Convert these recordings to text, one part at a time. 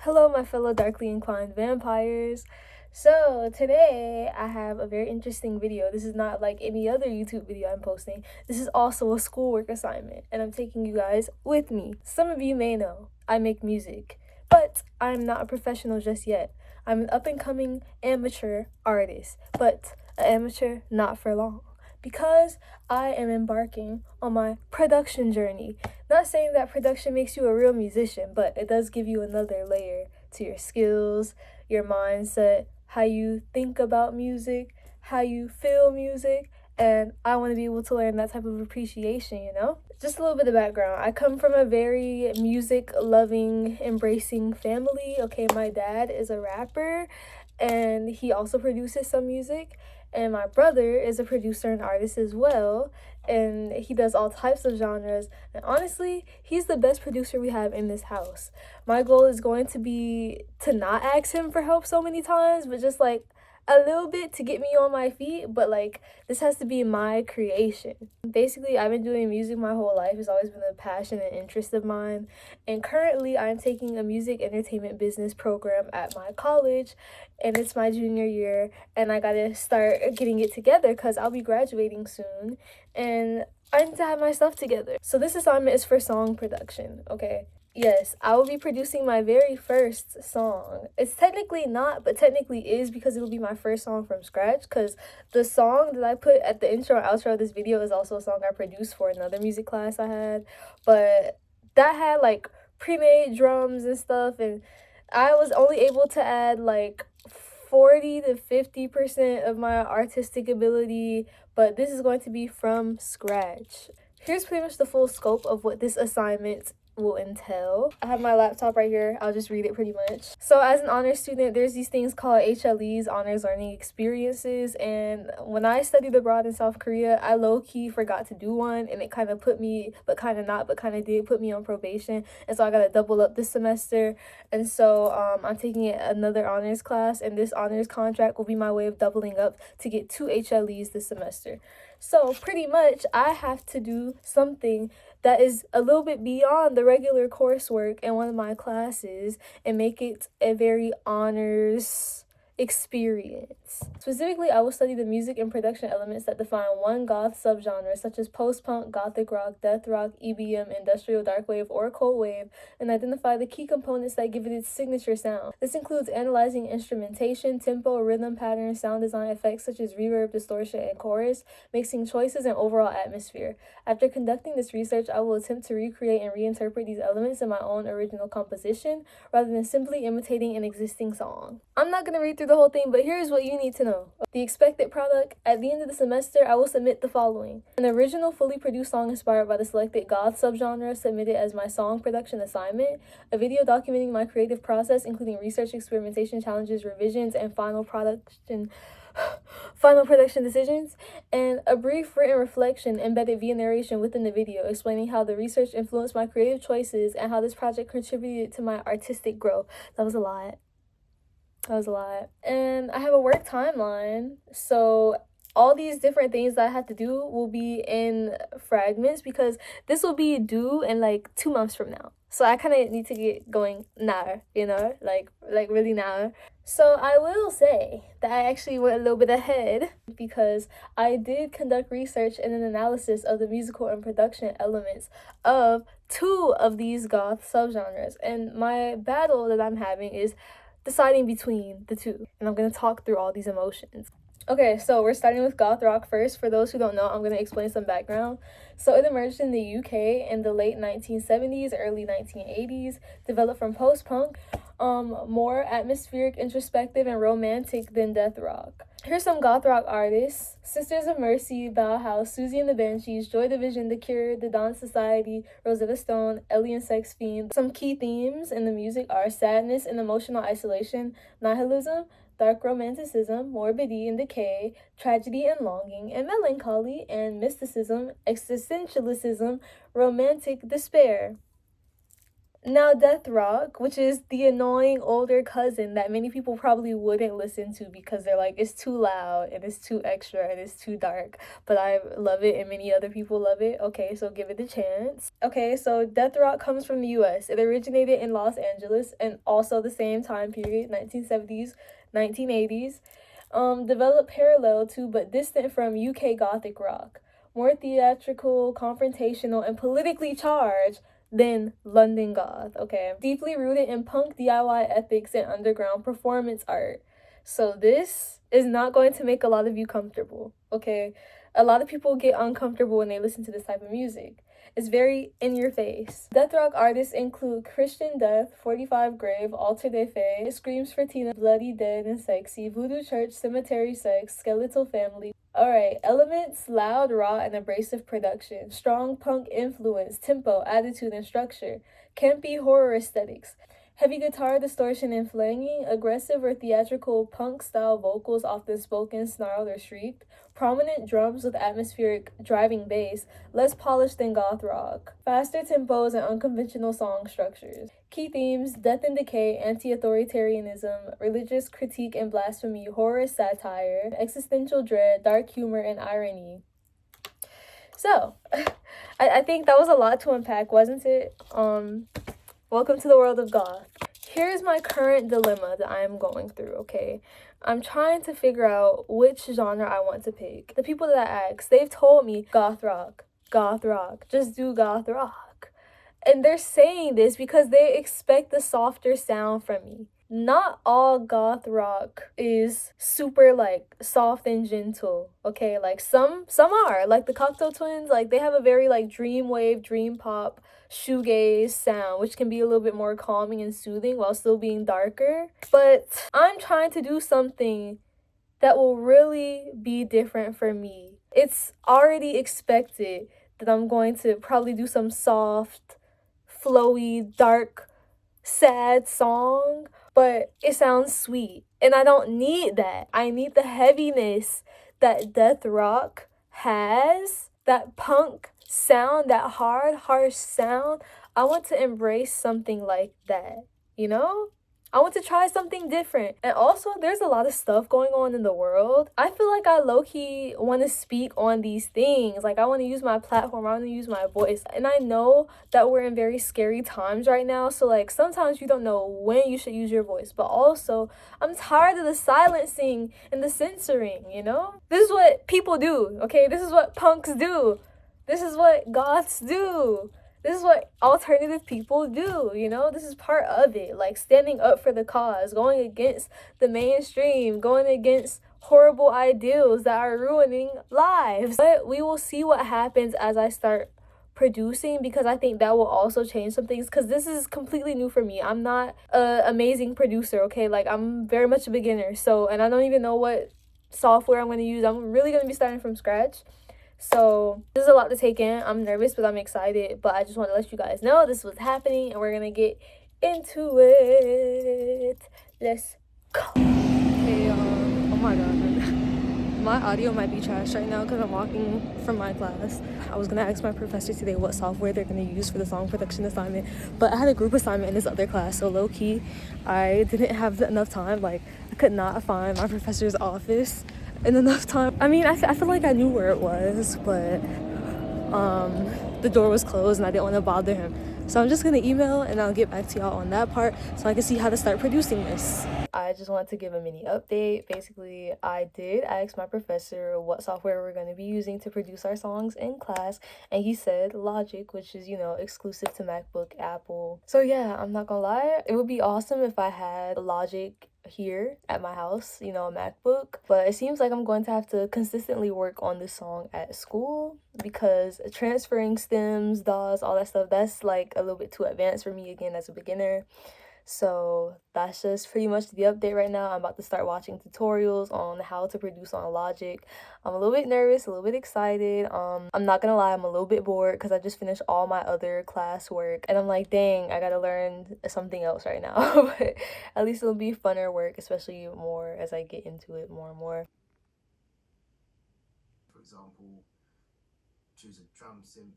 Hello, my fellow darkly inclined vampires. So, today I have a very interesting video. This is not like any other YouTube video I'm posting. This is also a schoolwork assignment, and I'm taking you guys with me. Some of you may know I make music, but I'm not a professional just yet. I'm an up-and-coming amateur artist, but an amateur not for long, because I am embarking on my production journey. Not saying that production makes you a real musician, but it does give you another layer to your skills, your mindset, how you think about music, how you feel music, and I want to be able to learn that type of appreciation, you know? Just a little bit of background. I come from a very music-loving, embracing family. Okay, my dad is a rapper, and he also produces some music, and my brother is a producer and artist as well, and he does all types of genres, and honestly, he's the best producer we have in this house. My goal is going to be to not ask him for help so many times, but just like a little bit to get me on my feet, but like this has to be my creation. Basically, I've been doing music my whole life. It's always been a passion and interest of mine, and currently I'm taking a music entertainment business program at my college, and it's my junior year, and I gotta start getting it together because I'll be graduating soon, and I need to have my stuff together. So this assignment is for song production, okay? Yes, I will be producing my very first song. It's technically not, but technically is, because it'll be my first song from scratch, because the song that I put at the intro and outro of this video is also a song I produced for another music class I had, but that had like pre-made drums and stuff, and I was only able to add like 40 to 50% of my artistic ability, but this is going to be from scratch. Here's pretty much the full scope of what this assignment will entail. I have my laptop right here. I'll just read it pretty much. So as an honors student, there's these things called HLEs, Honors Learning Experiences, and when I studied abroad in South Korea, I low-key forgot to do one, and it kind of put me, but kind of not, but kind of did put me on probation, and so I got to double up this semester, and so I'm taking another honors class, and this honors contract will be my way of doubling up to get 2 HLEs this semester. So pretty much I have to do something that is a little bit beyond the regular coursework in one of my classes and make it a very honors experience. Specifically, I will study the music and production elements that define one goth subgenre, such as post-punk, gothic rock, death rock, EBM, industrial dark wave, or cold wave, and identify the key components that give it its signature sound. This includes analyzing instrumentation, tempo, rhythm patterns, sound design effects such as reverb, distortion, and chorus, mixing choices, and overall atmosphere. After conducting this research, I will attempt to recreate and reinterpret these elements in my own original composition, rather than simply imitating an existing song. I'm not going to read through the whole thing, but here's what you need to know. The expected product: at the end of the semester, I will submit the following: an original fully produced song inspired by the selected goth subgenre submitted as my song production assignment, a video documenting my creative process including research, experimentation, challenges, revisions, and final production decisions, and a brief written reflection embedded via narration within the video explaining how the research influenced my creative choices and how this project contributed to my artistic growth. That was a lot. And I have a work timeline, so all these different things that I have to do will be in fragments because this will be due in like 2 months from now. So I kind of need to get going now, you know, like really now. So I will say that I actually went a little bit ahead because I did conduct research and an analysis of the musical and production elements of 2 of these goth subgenres. And my battle that I'm having is deciding between the 2. And I'm going to talk through all these emotions. Okay, so we're starting with goth rock first. For those who don't know, I'm going to explain some background. So it emerged in the UK in the late 1970s, early 1980s, developed from post-punk, more atmospheric, introspective, and romantic than death rock. Here's some goth rock artists: Sisters of Mercy, Bauhaus, Susie and the Banshees, Joy Division, The Cure, The Dawn Society, Rosetta Stone, Alien Sex Fiend. Some key themes in the music are sadness and emotional isolation, nihilism, dark romanticism, morbidity and decay, tragedy and longing, and melancholy, and mysticism, existentialism, romantic despair. Now, death rock, which is the annoying older cousin that many people probably wouldn't listen to because they're like, it's too loud and it's too extra and it's too dark. But I love it and many other people love it. Okay, so give it a chance. Okay, so death rock comes from the US. It originated in Los Angeles and also the same time period, 1970s, 1980s. Developed parallel to but distant from UK Gothic rock. More theatrical, confrontational, and politically charged than London Goth, okay? Deeply rooted in punk DIY ethics and underground performance art. So this is not going to make a lot of you comfortable, okay? A lot of people get uncomfortable when they listen to this type of music. It's very in your face. Death rock artists include Christian Death, 45 Grave, Alter de Fe, Screams for Tina, Bloody Dead and Sexy, Voodoo Church, Cemetery Sex, Skeletal Family. Alright, elements, loud, raw, and abrasive production, strong punk influence, tempo, attitude, and structure, campy horror aesthetics, heavy guitar distortion and flanging, aggressive or theatrical punk-style vocals often spoken, snarled, or shrieked, prominent drums with atmospheric driving bass, less polished than goth rock, faster tempos and unconventional song structures. Key themes: death and decay, anti-authoritarianism, religious critique and blasphemy, horror satire, existential dread, dark humor, and irony. So, I think that was a lot to unpack, wasn't it? Welcome to the world of goth. Here's my current dilemma that I am going through, okay? I'm trying to figure out which genre I want to pick. The people that I asked, they've told me goth rock, just do goth rock. And they're saying this because they expect the softer sound from me. Not all goth rock is super like soft and gentle, okay? Like some are, like the Cocteau Twins, like they have a very like dream wave, dream pop, shoegaze sound, which can be a little bit more calming and soothing while still being darker. But I'm trying to do something that will really be different for me. It's already expected that I'm going to probably do some soft, flowy, dark, sad song, but it sounds sweet. And I don't need that. I need the heaviness that death rock has, that punk sound, that hard, harsh sound. I want to embrace something like that, you know? I want to try something different. And also, there's a lot of stuff going on in the world. I feel like I low-key want to speak on these things. Like, I want to use my platform. I want to use my voice. And I know that we're in very scary times right now. So, like, sometimes you don't know when you should use your voice. But also, I'm tired of the silencing and the censoring, you know? This is what people do, okay? This is what punks do. This is what goths do. This is what alternative people do, you know? This is part of it. Like standing up for the cause, going against the mainstream, going against horrible ideals that are ruining lives. But we will see what happens as I start producing, because I think that will also change some things, because this is completely new for me. I'm not an amazing producer, okay? Like I'm very much a beginner. So, and I don't even know what software I'm going to use. I'm really going to be starting from scratch. So this is a lot to take in. I'm nervous, but I'm excited. But I just want to let you guys know this was happening, and we're gonna get into it. Let's go. Hey, oh my god. My audio might be trash right now because I'm walking from my class. I was gonna ask my professor today what software they're gonna use for the song production assignment, but I had a group assignment in this other class, so low-key, I didn't have enough time. Like, I could not find my professor's office in enough time. I mean, I feel like I knew where it was, but the door was closed and I didn't want to bother him. So I'm just gonna email and I'll get back to y'all on that part so I can see how to start producing this. I just want to give a mini update. Basically, I did ask my professor what software we're going to be using to produce our songs in class, and he said Logic, which is, you know, exclusive to MacBook, Apple. So yeah, I'm not gonna lie, it would be awesome if I had Logic here at my house, you know, a MacBook, but it seems like I'm going to have to consistently work on this song at school because transferring stems, DAWs, all that stuff, that's like a little bit too advanced for me again as a beginner. So that's just pretty much the update right now. I'm about to start watching tutorials on how to produce on Logic. I'm a little bit nervous, a little bit excited. I'm not gonna lie, I'm a little bit bored because I just finished all my other classwork and I'm like, dang, I gotta learn something else right now. But at least it'll be funner work, especially more as I get into it more and more. For example, choose a drum synth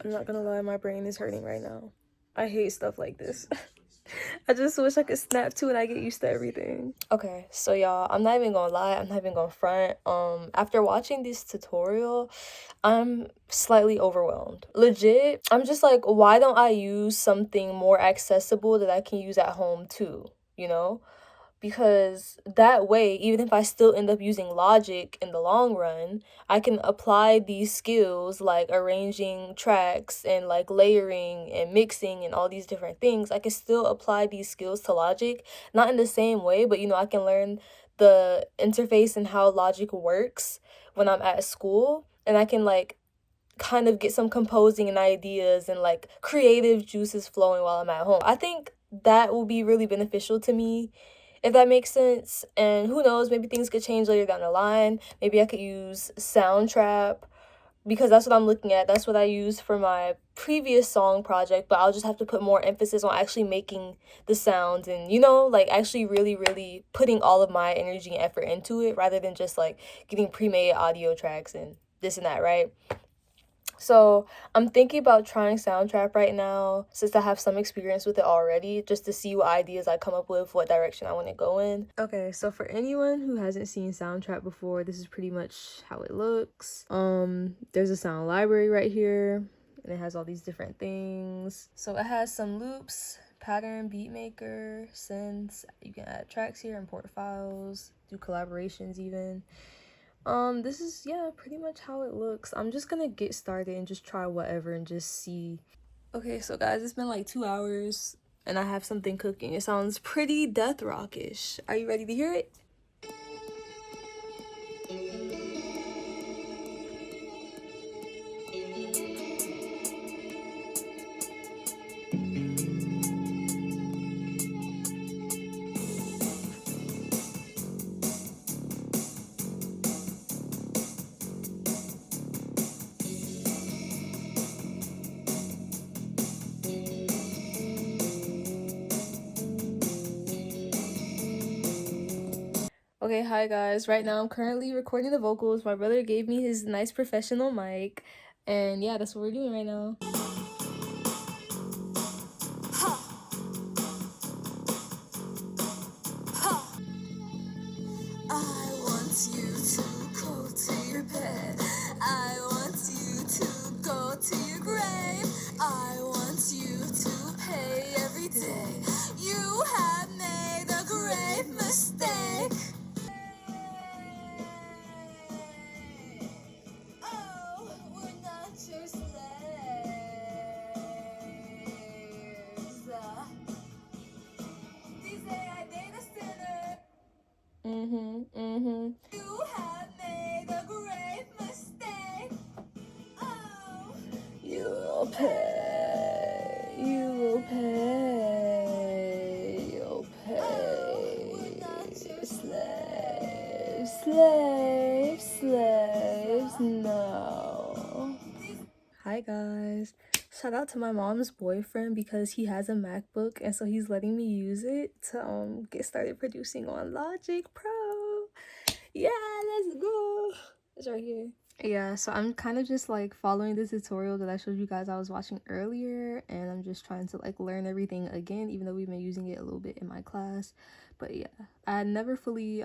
I'm not gonna lie, my brain is hurting right now. I hate stuff like this. I just wish I could snap to it and I get used to everything. Okay, so y'all, I'm not even gonna lie, I'm not even gonna front. After watching this tutorial, I'm slightly overwhelmed. Legit, I'm just like, why don't I use something more accessible that I can use at home too, you know? Because that way, even if I still end up using Logic in the long run, I can apply these skills like arranging tracks and like layering and mixing and all these different things. I can still apply these skills to Logic, not in the same way, but I can learn the interface and how Logic works when I'm at school, and I can like kind of get some composing and ideas and like creative juices flowing while I'm at home. I think that will be really beneficial to me, if that makes sense. And who knows, maybe things could change later down the line. Maybe I could use Soundtrap, because that's what I'm looking at. That's what I used for my previous song project, but I'll just have to put more emphasis on actually making the sounds and, like actually really, really putting all of my energy and effort into it rather than just like getting pre-made audio tracks and this and that, right? So I'm thinking about trying Soundtrap right now, since I have some experience with it already, just to see what ideas I come up with, what direction I want to go in. Okay, so for anyone who hasn't seen Soundtrap before, this is pretty much how it looks. There's a sound library right here, and it has all these different things. So it has some loops, pattern, beat maker, synths. You can add tracks here, import files, do collaborations even. This is, yeah, pretty much how it looks. I'm just gonna get started and just try whatever and just see. Okay, so guys, it's been like 2 hours and I have something cooking. It sounds pretty death rockish. Are you ready to hear it? Okay, hi guys. Right now I'm currently recording the vocals. My brother gave me his nice professional mic, and yeah, that's what we're doing right now. I want you to go to your bed. I want you to go to your grave. I want you to pay every day. You have made a grave mistake. Oh, we're not your slaves. They say I made a sinner. You have made a grave mistake. Oh, you will pay. You will pay. You'll pay. Oh, we're not your slaves. Slaves. No. Hi guys. Shout out to my mom's boyfriend because he has a MacBook, and so he's letting me use it to get started producing on Logic Pro. Yeah, let's go. It's right here. Yeah, so I'm kind of just like following the tutorial that I showed you guys I was watching earlier, and I'm just trying to like learn everything again, even though we've been using it a little bit in my class. But yeah, I never fully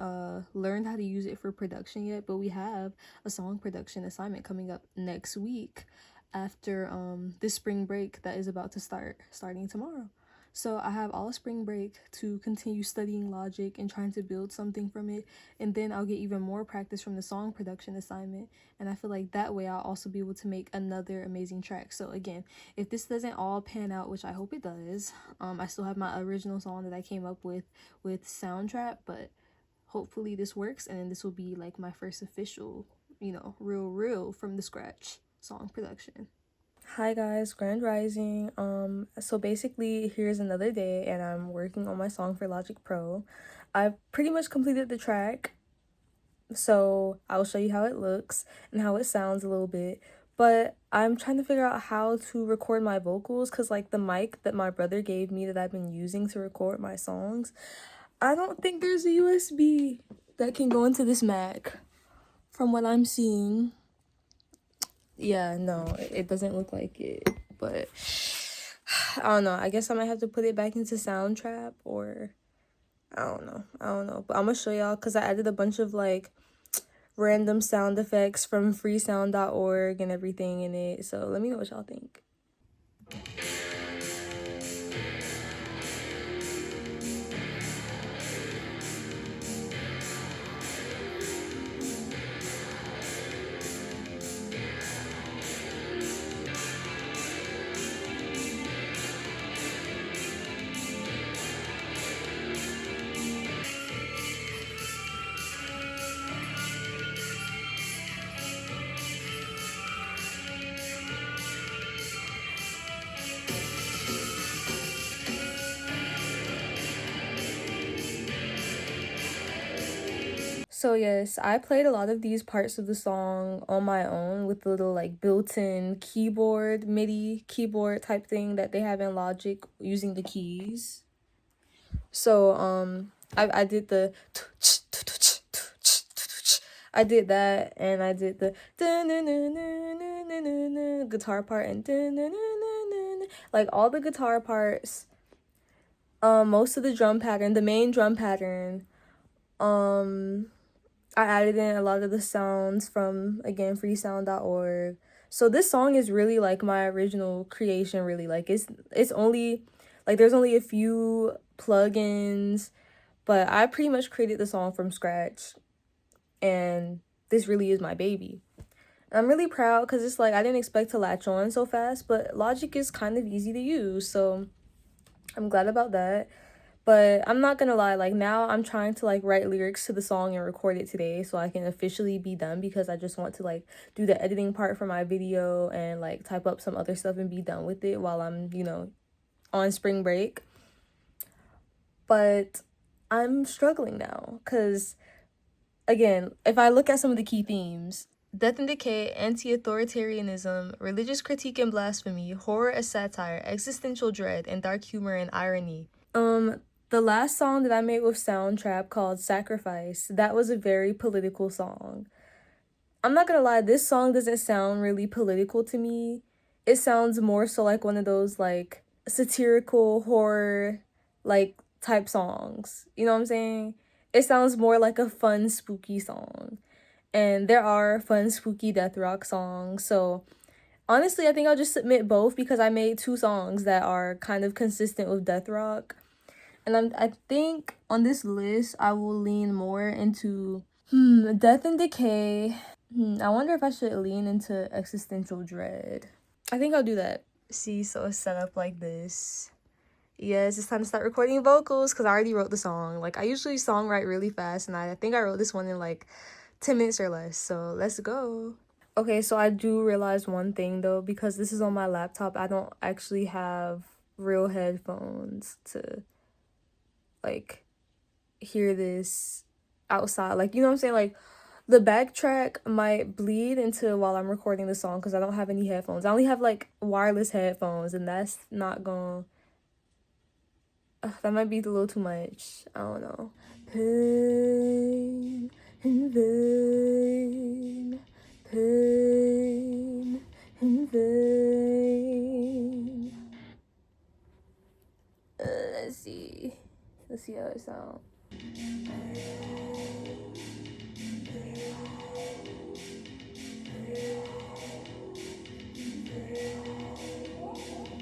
learned how to use it for production yet, but we have a song production assignment coming up next week after this spring break that is about to starting tomorrow. So I have all spring break to continue studying Logic and trying to build something from it, and then I'll get even more practice from the song production assignment, and I feel like that way I'll also be able to make another amazing track. So again, if this doesn't all pan out, which I hope it does, I still have my original song that I came up with Soundtrap, but hopefully this works, and then this will be like my first official, real from the scratch song production. Hi guys, Grand Rising. So basically here's another day and I'm working on my song for Logic Pro. I've pretty much completed the track, so I'll show you how it looks and how it sounds a little bit. But I'm trying to figure out how to record my vocals, because like the mic that my brother gave me that I've been using to record my songs, I don't think there's a USB that can go into this Mac from what I'm seeing. Yeah, no, it doesn't look like it, but I don't know. I guess I might have to put it back into Soundtrap, or I don't know, but I'm gonna show y'all because I added a bunch of like random sound effects from freesound.org and everything in it, so let me know what y'all think. So yes, I played a lot of these parts of the song on my own with the little like built-in keyboard, MIDI keyboard type thing that they have in Logic using the keys. So I did the I did that, and I did the guitar part and like all the guitar parts, most of the drum pattern, the main drum pattern. I added in a lot of the sounds from, again, freesound.org. So this song is really like my original creation, really. Like it's only like there's only a few plugins, but I pretty much created the song from scratch, and this really is my baby. And I'm really proud because it's like I didn't expect to latch on so fast, but Logic is kind of easy to use, so I'm glad about that. But I'm not gonna lie, like now I'm trying to like write lyrics to the song and record it today so I can officially be done, because I just want to like do the editing part for my video and like type up some other stuff and be done with it while I'm, on spring break. But I'm struggling now because, again, if I look at some of the key themes: death and decay, anti-authoritarianism, religious critique and blasphemy, horror as satire, existential dread, and dark humor and irony. The last song that I made with Soundtrap, called Sacrifice, that was a very political song. I'm not gonna lie, this song doesn't sound really political to me. It sounds more so like one of those like satirical horror like type songs. You know what I'm saying? It sounds more like a fun, spooky song. And there are fun, spooky death rock songs. So honestly, I think I'll just submit both because I made two songs that are kind of consistent with death rock. And I think on this list, I will lean more into death and decay. I wonder if I should lean into existential dread. I think I'll do that. See, so it's set up like this. Yes, it's time to start recording vocals because I already wrote the song. Like, I usually songwrite really fast, and I think I wrote this one in like 10 minutes or less. So let's go. Okay, so I do realize one thing though, because this is on my laptop, I don't actually have real headphones to like hear this outside. Like, you know what I'm saying? Like, the backtrack might bleed into while I'm recording the song because I don't have any headphones. I only have like wireless headphones, and that's not gonna that might be a little too much. I don't know. Pain in vain, pain in vain. Let's see how it sounds.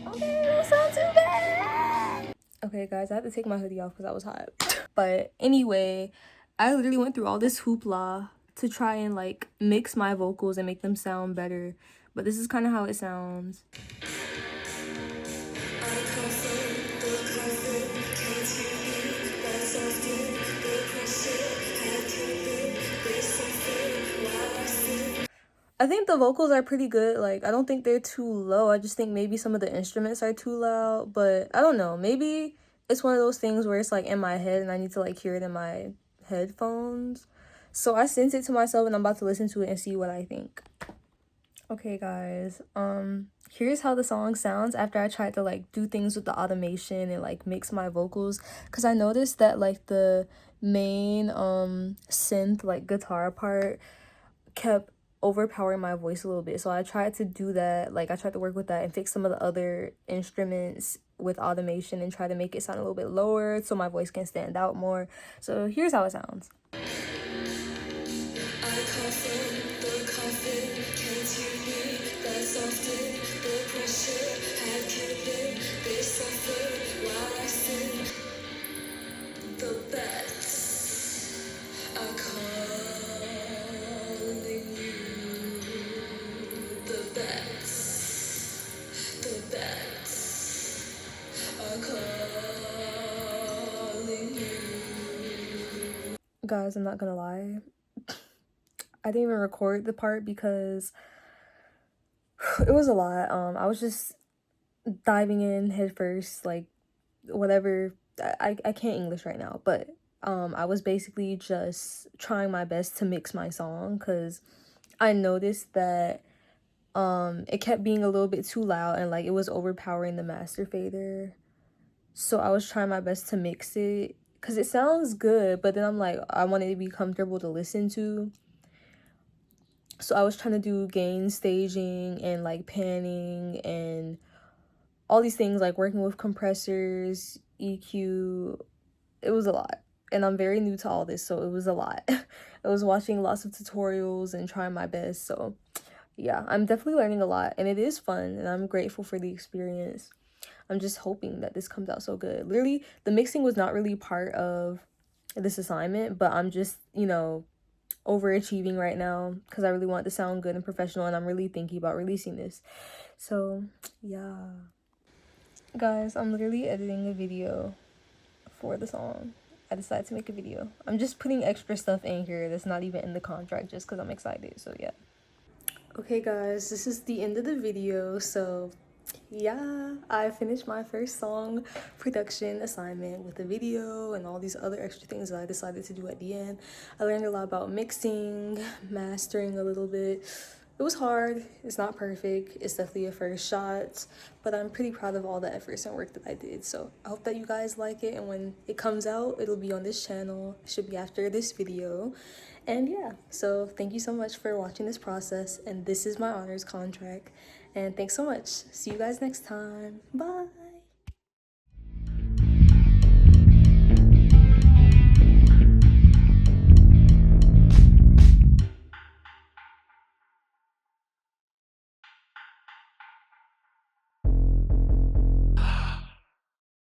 Okay, don't sound too bad. Okay, guys, I had to take my hoodie off because I was hot. But anyway, I literally went through all this hoopla to try and like mix my vocals and make them sound better. But this is kind of how it sounds. I think the vocals are pretty good. Like, I don't think they're too low. I just think maybe some of the instruments are too loud. But I don't know. Maybe it's one of those things where it's like in my head and I need to like hear it in my headphones. So I sent it to myself and I'm about to listen to it and see what I think. Okay, guys. Here's how the song sounds after I tried to like do things with the automation and like mix my vocals, because I noticed that like the main synth like guitar part kept overpowering my voice a little bit. So I tried to do that. Like, I tried to work with that and fix some of the other instruments with automation and try to make it sound a little bit lower so my voice can stand out more. So here's how it sounds. Guys, I'm not gonna lie, I didn't even record the part because it was a lot. I was just diving in head first, like whatever. I can't English right now, but I was basically just trying my best to mix my song because I noticed that it kept being a little bit too loud and like it was overpowering the master fader. So I was trying my best to mix it because it sounds good, but then I'm like, I want it to be comfortable to listen to. So I was trying to do gain staging and like panning and all these things, like working with compressors, EQ. It was a lot. And I'm very new to all this, so it was a lot. I was watching lots of tutorials and trying my best. So yeah, I'm definitely learning a lot and it is fun and I'm grateful for the experience. I'm just hoping that this comes out so good. Literally, the mixing was not really part of this assignment, but I'm just, overachieving right now because I really want it to sound good and professional and I'm really thinking about releasing this. So yeah. Guys, I'm literally editing a video for the song. I decided to make a video. I'm just putting extra stuff in here that's not even in the contract just because I'm excited. So yeah. Okay guys, this is the end of the video. So yeah, I finished my first song production assignment with a video and all these other extra things that I decided to do at the end. I learned a lot about mixing, mastering a little bit. It was hard, it's not perfect, it's definitely a first shot, but I'm pretty proud of all the efforts and work that I did. So I hope that you guys like it, and when it comes out, it'll be on this channel. It should be after this video. And yeah, so thank you so much for watching this process, and this is my honors contract. And thanks so much. See you guys next time. Bye.